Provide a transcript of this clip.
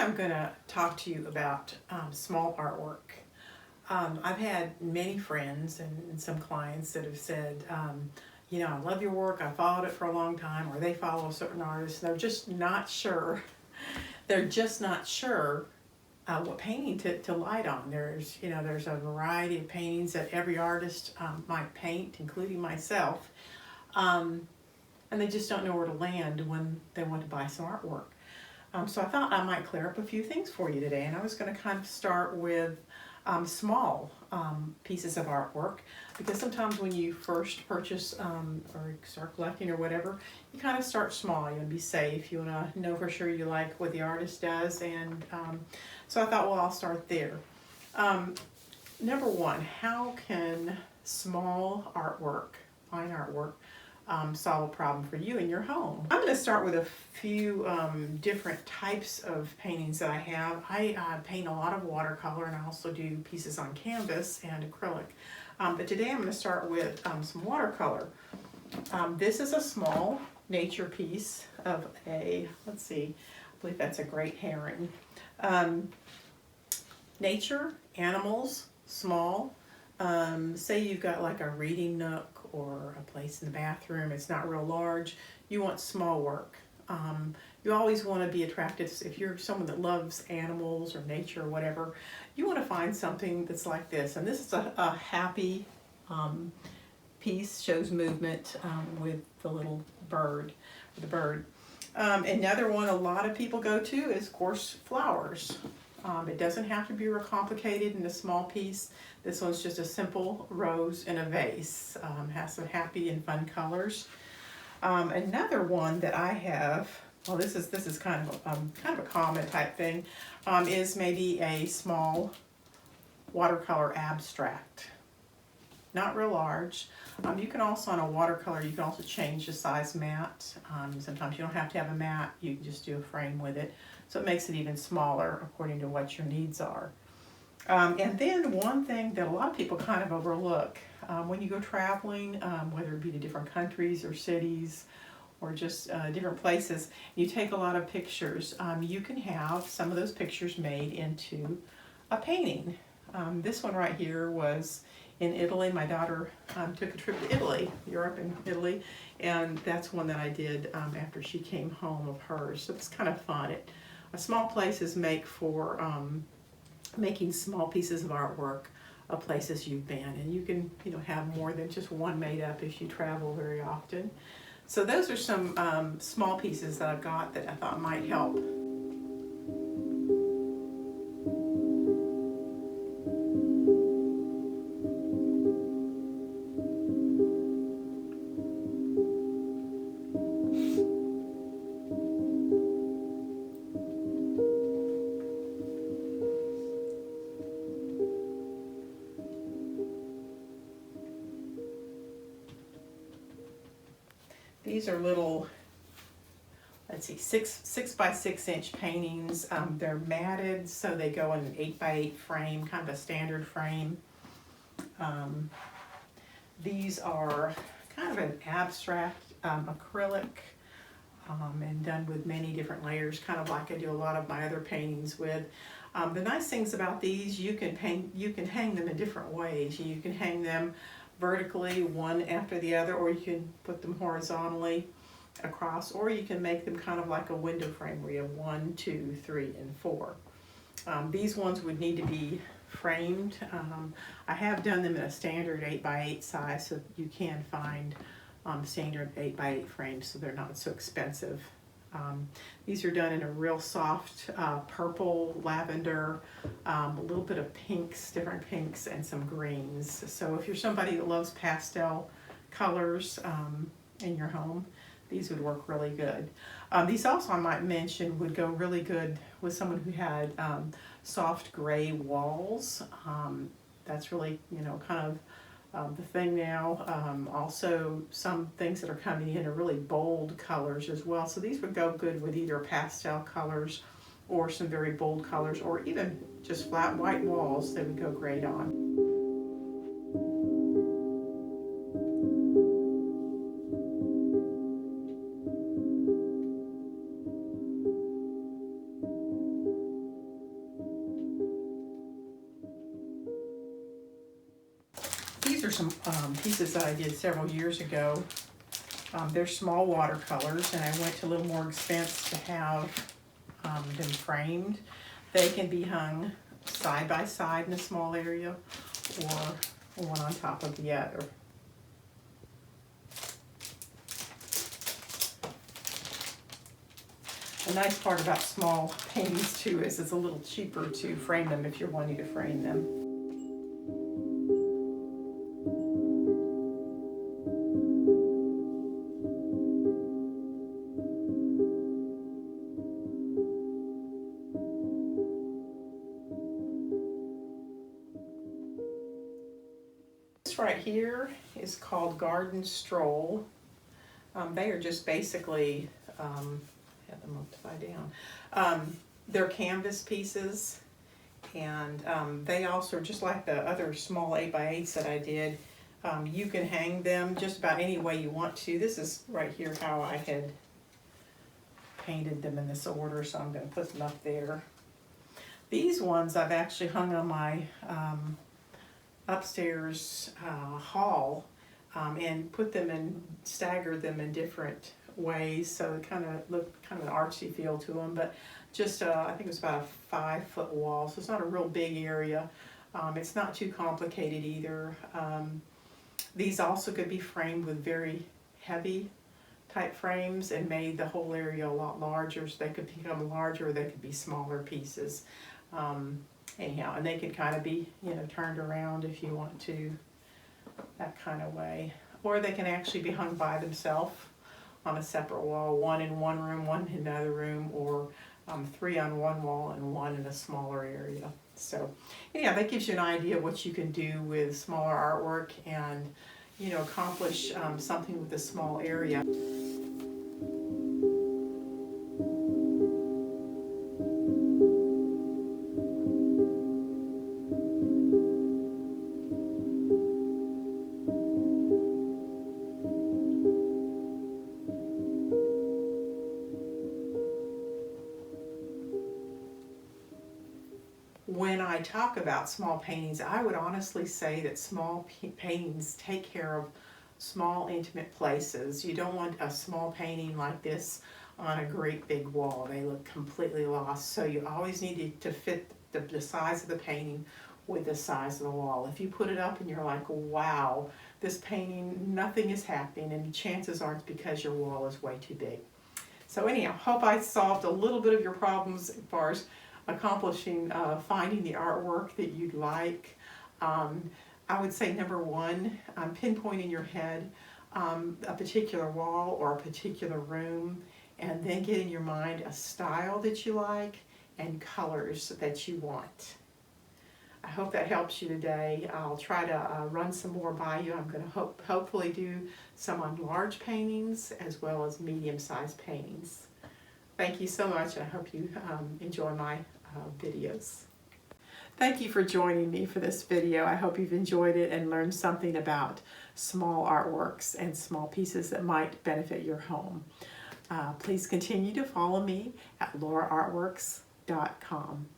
I'm going to talk to you about small artwork. I've had many friends and some clients that have said, I love your work, I followed it for a long time, or they follow a certain artist, and they're just not sure. They're just not sure what painting to light on. There's a variety of paintings that every artist might paint, including myself, and they just don't know where to land when they want to buy some artwork. So I thought I might clear up a few things for you today, and I was going to kind of start with small pieces of artwork, because sometimes when you first purchase or start collecting or whatever, you kind of start small. You want to be safe. You want to know for sure you like what the artist does, and so I thought, well, I'll start there. Number one, how can small artwork, fine artwork, solve a problem for you in your home? I'm going to start with a few different types of paintings that I have. I paint a lot of watercolor, and I also do pieces on canvas and acrylic. But today I'm going to start with some watercolor. This is a small nature piece of let's see, I believe that's a great herring. Nature, animals, small. Say you've got like a reading nook or a place in the bathroom, it's not real large, you want small work. You always want to be attracted, if you're someone that loves animals or nature or whatever, you want to find something that's like this. And this is a happy piece, shows movement with the little bird, Another one a lot of people go to is, of course, flowers. It doesn't have to be real complicated in a small piece. This one's just a simple rose in a vase. Has some happy and fun colors. Another one that I have, well, this is kind of a common type thing, is maybe a small watercolor abstract. Not real large. You can also, on a watercolor, you can also change the size mat. Sometimes you don't have to have a mat, you can just do a frame with it. So it makes it even smaller according to what your needs are. And then one thing that a lot of people kind of overlook, when you go traveling, whether it be to different countries or cities or just different places, you take a lot of pictures. You can have some of those pictures made into a painting. This one right here was in Italy. My daughter took a trip to Italy, Europe and Italy, and that's one that I did after she came home of hers. So it's kind of fun. Small places make for making small pieces of artwork of places you've been, and you can have more than just one made up if you travel very often. So those are some small pieces that I've got that I thought might help. These are little, let's see, six by 6 inch paintings. They're matted, so they go in an 8 by 8 frame, kind of a standard frame. These are kind of an abstract acrylic, and done with many different layers, kind of like I do a lot of my other paintings with. The nice things about these, you can hang them in different ways. You can hang them vertically, one after the other, or you can put them horizontally across, or you can make them kind of like a window frame where you have 1, 2, 3, and 4. These ones would need to be framed. I have done them in a standard 8 by 8 size, so you can find standard 8 by 8 frames, so they're not so expensive. These are done in a real soft purple, lavender, a little bit of pinks, different pinks, and some greens. So if you're somebody that loves pastel colors in your home, these would work really good. These also, I might mention, would go really good with someone who had soft gray walls. That's really, kind of the thing now. Also, some things that are coming in are really bold colors as well. So these would go good with either pastel colors or some very bold colors, or even just flat white walls. They would go great on. are some pieces that I did several years ago. They're small watercolors, and I went to a little more expense to have them framed. They can be hung side by side in a small area or one on top of the other. The nice part about small paintings too is it's a little cheaper to frame them if you're wanting to frame them. This right here is called Garden Stroll. They are just basically, have them upside down. They're canvas pieces, and they also are just like the other small 8x8s that I did. You can hang them just about any way you want to. This is right here how I had painted them in this order, so I'm going to put them up there. These ones I've actually hung on my upstairs hall and put them in, staggered them in different ways, so it kind of looked kind of an artsy feel to them. But just I think it was about a 5-foot wall, so it's not a real big area. It's not too complicated either. These also could be framed with very heavy type frames and made the whole area a lot larger, so they could become larger or they could be smaller pieces. Anyhow, and they can kind of be, you know, turned around if you want to, that kind of way. Or they can actually be hung by themselves on a separate wall, one in one room, one in another room, or 3 on one wall and 1 in a smaller area. So yeah, that gives you an idea of what you can do with smaller artwork and, you know, accomplish something with a small area. When I talk about small paintings, I would honestly say that small paintings take care of small intimate places. You don't want a small painting like this on a great big wall. They look completely lost. So you always need to fit the size of the painting with the size of the wall. If you put it up and you're like, wow, this painting, nothing is happening, and chances are it's because your wall is way too big. So anyhow, hope I solved a little bit of your problems as far as accomplishing finding the artwork that you'd like. I would say number one, pinpoint in your head a particular wall or a particular room, and then get in your mind a style that you like and colors that you want. I hope that helps you today. I'll try to run some more by you. I'm going to hopefully do some on large paintings as well as medium-sized paintings. Thank you so much. I hope you enjoy my videos. Thank you for joining me for this video. I hope you've enjoyed it and learned something about small artworks and small pieces that might benefit your home. Please continue to follow me at lauraartworks.com.